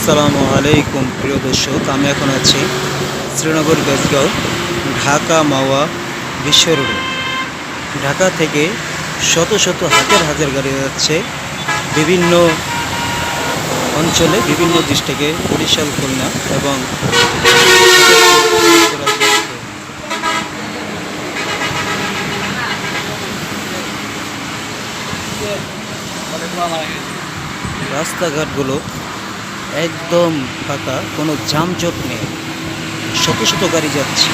আসসালামু আলাইকুম প্রিয় দর্শক, আমি এখন আছি শ্রীনগর বেজগাঁও ঢাকা মাওয়া বিশ্ব রোডে। ঢাকা থেকে শত শত হাজার হাজার গাড়ি যাচ্ছে বিভিন্ন অঞ্চলে, বিভিন্ন ডিস্ট্রিক্টে, বরিশাল, খুলনা এবং রাস্তাঘাটগুলো একদম ফাঁকা, কোনো যানজট নেই, শত শত গাড়ি যাচ্ছে।